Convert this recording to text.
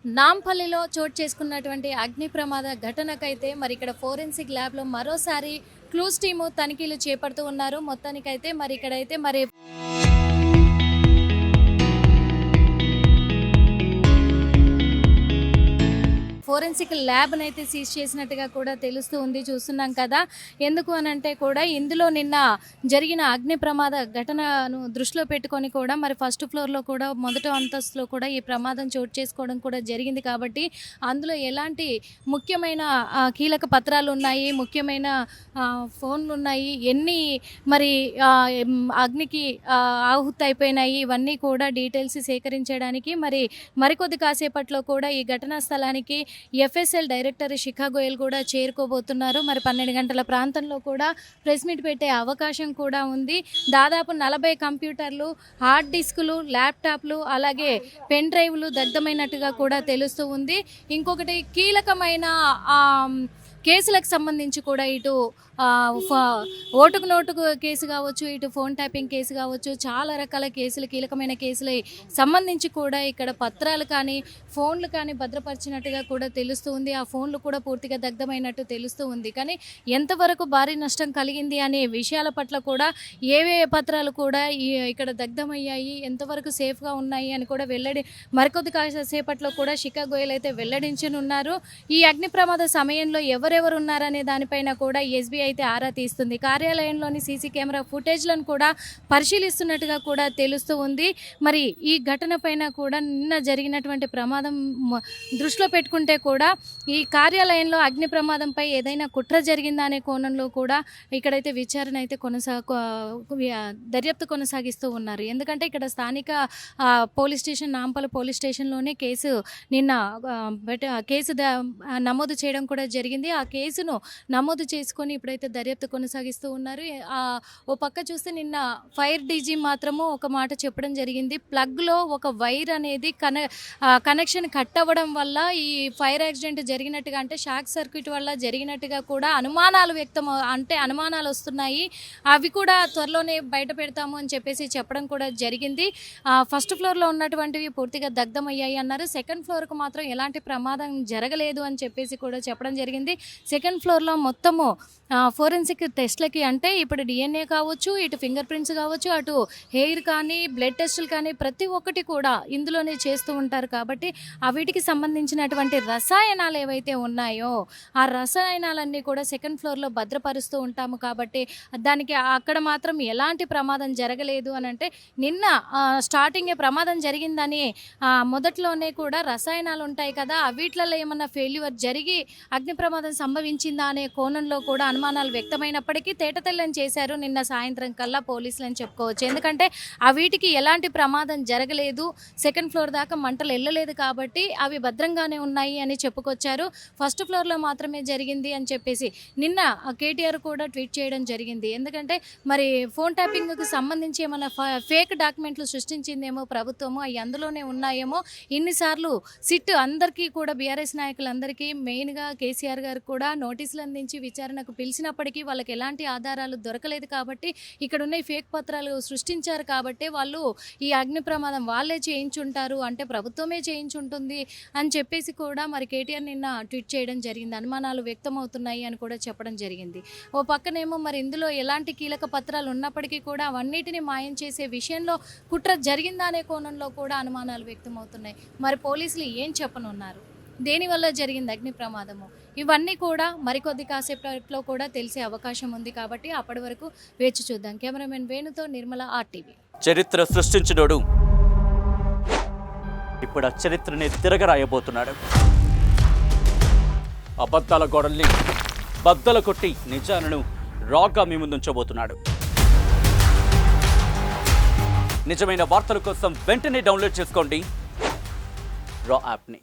నాంపల్లిలో చోటు చేసుకున్నటువంటి అగ్ని ప్రమాద ఘటనకైతే మరి ఇక్కడ ఫోరెన్సిక్ ల్యాబ్లో మరోసారి క్లూస్ టీము తనిఖీలు చేపడుతూ ఉన్నారు. మొత్తానికైతే మరి ఇక్కడైతే మరి ఫోరెన్సిక్ ల్యాబ్ని అయితే సీజ్ చేసినట్టుగా కూడా తెలుస్తూ ఉంది. చూస్తున్నాం కదా. ఎందుకు అని అంటే కూడా ఇందులో నిన్న జరిగిన అగ్ని ప్రమాద ఘటనను దృష్టిలో పెట్టుకొని కూడా మరి ఫస్ట్ ఫ్లోర్లో కూడా మొదటి అంతస్తులో కూడా ఈ ప్రమాదం చోటు చేసుకోవడం కూడా జరిగింది. కాబట్టి అందులో ఎలాంటి ముఖ్యమైన కీలక పత్రాలు ఉన్నాయి, ముఖ్యమైన ఫోన్లు ఉన్నాయి, ఎన్ని మరి అగ్నికి ఆహుతి అయిపోయినాయి, ఇవన్నీ కూడా డీటెయిల్స్ సేకరించడానికి మరికొద్ది కాసేపట్లో కూడా ఈ ఘటనా స్థలానికి ఎఫ్ఎస్ఎల్ డైరెక్టర్ శిఖా గోయల్ కూడా చేరుకోబోతున్నారు. మరి 12 గంటల ప్రాంతంలో కూడా ప్రెస్ మీట్ పెట్టే అవకాశం కూడా ఉంది. దాదాపు 40 కంప్యూటర్లు, హార్డ్ డిస్కులు, ల్యాప్టాప్లు, అలాగే పెన్ డ్రైవ్లు దగ్ధమైనట్టుగా కూడా తెలుస్తూ ఉంది. ఇంకొకటి కీలకమైన కేసులకు సంబంధించి కూడా ఇటు ఓటుకు నోటుకు కేసు కావచ్చు, ఇటు ఫోన్ ట్యాపింగ్ కేసు కావచ్చు, చాలా రకాల కేసులు, కీలకమైన కేసులు సంబంధించి కూడా ఇక్కడ పత్రాలు కానీ ఫోన్లు కానీ భద్రపరిచినట్టుగా కూడా తెలుస్తూ ఉంది. ఆ ఫోన్లు కూడా పూర్తిగా దగ్ధమైనట్టు తెలుస్తూ ఉంది. కానీ ఎంతవరకు భారీ నష్టం కలిగింది అనే విషయాల పట్ల కూడా ఏవే పత్రాలు కూడా ఇక్కడ దగ్ధమయ్యాయి, ఎంతవరకు సేఫ్గా ఉన్నాయి అని కూడా మరికొద్ది కాసేపట్లో కూడా శిఖా గోయల్ అయితే వెల్లడించనున్నారు. ఈ అగ్ని ప్రమాద సమయంలో ఎవరెవరు ఉన్నారనే దానిపైన కూడా ఎస్బీఐ అయితే ఆరా తీస్తుంది. కార్యాలయంలోని సీసీ కెమెరా ఫుటేజ్లను కూడా పరిశీలిస్తున్నట్టుగా కూడా తెలుస్తూ ఉంది. మరి ఈ ఘటన పైన కూడా నిన్న జరిగినటువంటి ప్రమాదం దృష్టిలో పెట్టుకుంటే కూడా ఈ కార్యాలయంలో అగ్ని ప్రమాదంపై ఏదైనా కుట్ర జరిగిందా అనే కోణంలో కూడా ఇక్కడైతే విచారణ అయితే దర్యాప్తు కొనసాగిస్తూ ఉన్నారు. ఎందుకంటే ఇక్కడ స్థానిక పోలీస్ స్టేషన్, నాంపల్లి పోలీస్ స్టేషన్లోనే నిన్న కేసు నమోదు చేయడం కూడా జరిగింది. ఆ కేసును నమోదు చేసుకొని ఇప్పుడైతే దర్యాప్తు కొనసాగిస్తూ ఉన్నారు. ఓ పక్క చూస్తే నిన్న ఫైర్ డీజీ మాత్రము ఒక మాట చెప్పడం జరిగింది. ప్లగ్లో ఒక వైర్ అనేది కనెక్షన్ కట్ అవ్వడం వల్ల ఈ ఫైర్ యాక్సిడెంట్ జరిగినట్టుగా, అంటే షాక్ సర్క్యూట్ వల్ల జరిగినట్టుగా కూడా అనుమానాలు వస్తున్నాయి. అవి కూడా త్వరలోనే బయట పెడతాము అని చెప్పడం కూడా జరిగింది. ఫస్ట్ ఫ్లోర్లో ఉన్నటువంటివి పూర్తిగా దగ్ధమయ్యాయి అన్నారు. సెకండ్ ఫ్లోర్కు మాత్రం ఎలాంటి ప్రమాదం జరగలేదు అని కూడా చెప్పడం జరిగింది. సెకండ్ ఫ్లోర్లో మొత్తము ఫోరెన్సిక్ టెస్ట్లకి, అంటే ఇప్పుడు డిఎన్ఏ కావచ్చు, ఇటు ఫింగర్ ప్రింట్స్ కావచ్చు, అటు హెయిర్ కానీ బ్లడ్ టెస్టులు కానీ ప్రతి ఒక్కటి కూడా ఇందులోనే చేస్తూ ఉంటారు. కాబట్టి వీటికి సంబంధించినటువంటి రసాయనాలు ఏవైతే ఉన్నాయో ఆ రసాయనాలన్నీ కూడా సెకండ్ ఫ్లోర్లో భద్రపరుస్తూ ఉంటాము. కాబట్టి దానికి అక్కడ మాత్రం ఎలాంటి ప్రమాదం జరగలేదు అని అంటే, నిన్న స్టార్టింగే ప్రమాదం జరిగిందని మొదట్లోనే కూడా రసాయనాలు ఉంటాయి కదా, వీటిలలో ఏమన్నా ఫెయిల్యూర్ జరిగి అగ్ని ప్రమాదం సంభవించిందా అనే కోణంలో కూడా అనుమానాలు వ్యక్తమైనప్పటికీ తేటతెల్లం చేశారు నిన్న సాయంత్రం కల్లా పోలీసులు అని చెప్పుకోవచ్చు. ఎందుకంటే వీటికి ఎలాంటి ప్రమాదం జరగలేదు, సెకండ్ ఫ్లోర్ దాకా మంటలు వెళ్ళలేదు కాబట్టి అవి భద్రంగానే ఉన్నాయి అని చెప్పుకొచ్చారు. ఫస్ట్ ఫ్లోర్లో మాత్రమే జరిగింది అని నిన్న కేటీఆర్ కూడా ట్వీట్ చేయడం జరిగింది. ఎందుకంటే మరి ఫోన్ ట్యాపింగ్కి సంబంధించి ఏమైనా ఫేక్ డాక్యుమెంట్లు సృష్టించిందేమో ప్రభుత్వము, అవి అందులోనే ఉన్నాయేమో. ఇన్నిసార్లు సిట్ అందరికీ కూడా, బీఆర్ఎస్ నాయకులందరికీ, మెయిన్గా కేసీఆర్ గారు కూడా నోటీసులు అందించి విచారణకు పిలిచినప్పటికీ వాళ్ళకి ఎలాంటి ఆధారాలు దొరకలేదు. కాబట్టి ఇక్కడ ఉన్న ఫేక్ పత్రాలు సృష్టించారు కాబట్టి వాళ్ళు ఈ అగ్ని ప్రమాదం వాళ్ళే చేయించుంటారు, అంటే ప్రభుత్వమే చేయించుంటుంది అని కూడా మరి కేటీఆర్ నిన్న ట్వీట్ చేయడం జరిగింది. అనుమానాలు వ్యక్తమవుతున్నాయి అని కూడా చెప్పడం జరిగింది. ఓ పక్కనేమో మరి ఇందులో ఎలాంటి కీలక పత్రాలు ఉన్నప్పటికీ కూడా అవన్నిటిని మాయం చేసే విషయంలో కుట్ర జరిగిందా అనే కోణంలో కూడా అనుమానాలు వ్యక్తమవుతున్నాయి. మరి పోలీసులు ఏం చెప్పనున్నారు, దేనివల్ల జరిగింది అగ్ని ప్రమాదము, ఇవన్నీ కూడా మరికొద్ది కాసేపట్లో కూడా తెలిసే అవకాశం ఉంది. కాబట్టి అప్పటి వరకు వేచి చూద్దాం. కెమెరామెన్ వేణుతో నిర్మల, RTV. చరిత్ర సృష్టించినోడు ఇప్పుడు ఆ చరిత్రని తిరగరాయబోతున్నాడు. అబద్ధాల గోడల్ని బద్దల కొట్టి నిజాలను రాగా మీ ముందుంచబోతున్నాడు. నిజమైన వార్తల కోసం వెంటనే డౌన్లోడ్ చేసుకోండి రా యాప్ని.